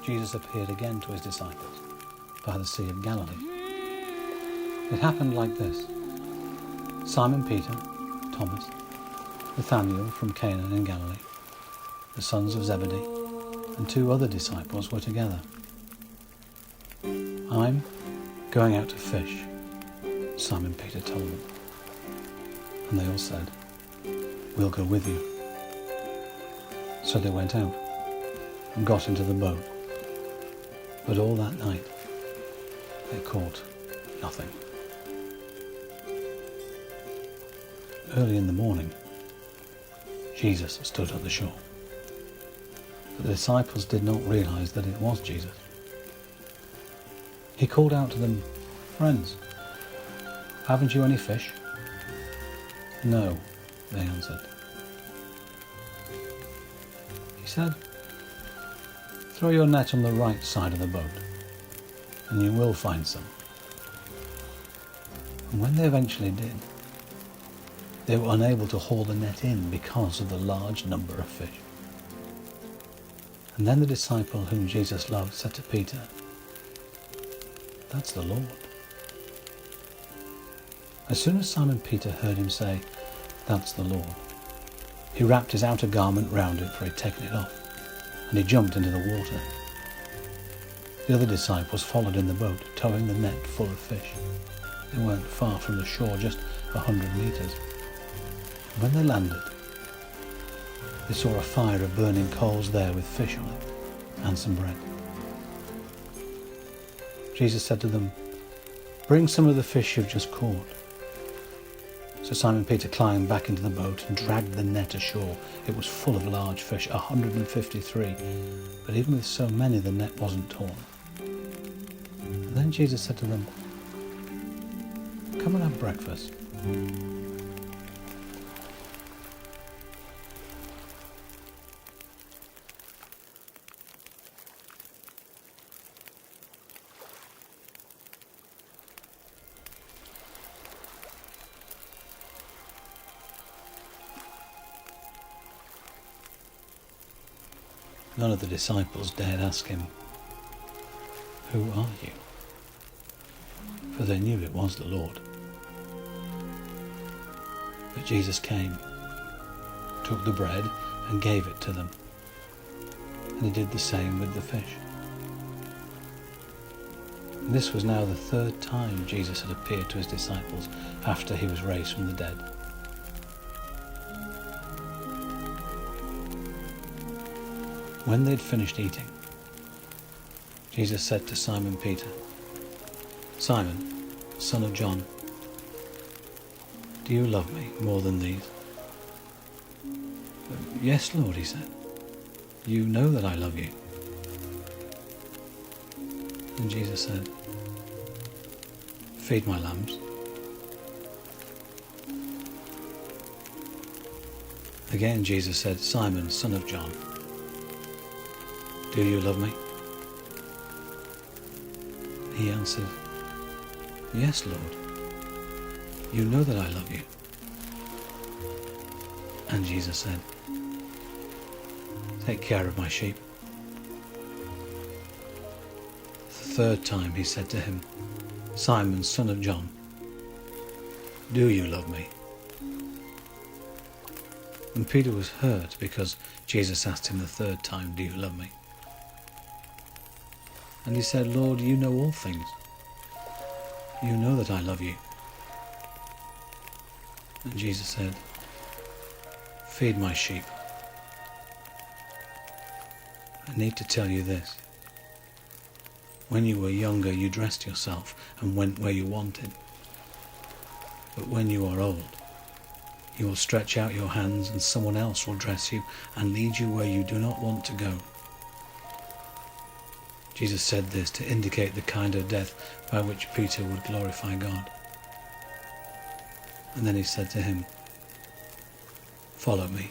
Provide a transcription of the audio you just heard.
Jesus appeared again to his disciples by the Sea of Galilee. It happened like this. Simon Peter, Thomas, Nathanael from Cana in Galilee, the sons of Zebedee, and 2 other disciples were together. "I'm going out to fish," Simon Peter told them. And they all said, "We'll go with you." So they went out and got into the boat. But all that night they caught nothing. Early in the morning, Jesus stood at the shore. But the disciples did not realize that it was Jesus. He called out to them, "Friends, haven't you any fish?" "No," they answered. He said, "Throw your net on the right side of the boat, and you will find some." And when they eventually did, they were unable to haul the net in because of the large number of fish. And then the disciple whom Jesus loved said to Peter, "That's the Lord." As soon as Simon Peter heard him say, "That's the Lord," he wrapped his outer garment round it, for he'd taken it off, and he jumped into the water. The other disciples followed in the boat, towing the net full of fish. They weren't far from the shore, just 100 meters. When they landed, they saw a fire of burning coals there with fish on it and some bread. Jesus said to them, "Bring some of the fish you've just caught." So Simon Peter climbed back into the boat and dragged the net ashore. It was full of large fish, 153, but even with so many the net wasn't torn. And then Jesus said to them, "Come and have breakfast." None of the disciples dared ask him, "Who are you?" For they knew it was the Lord. But Jesus came, took the bread and gave it to them, and he did the same with the fish. And this was now the 3rd time Jesus had appeared to his disciples after he was raised from the dead. When they'd finished eating, Jesus said to Simon Peter, "Simon, son of John, do you love me more than these?" "Yes, Lord," he said. "You know that I love you." And Jesus said, "Feed my lambs." Again Jesus said, "Simon, son of John, do you love me?" He answered, "Yes, Lord, you know that I love you." And Jesus said, "Take care of my sheep." The 3rd time he said to him, "Simon, son of John, do you love me?" And Peter was hurt because Jesus asked him the 3rd time, "Do you love me?" And he said, "Lord, you know all things. You know that I love you." And Jesus said, "Feed my sheep." I need to tell you this. When you were younger, you dressed yourself and went where you wanted. But when you are old, you will stretch out your hands and someone else will dress you and lead you where you do not want to go. Jesus said this to indicate the kind of death by which Peter would glorify God. And then he said to him, "Follow me."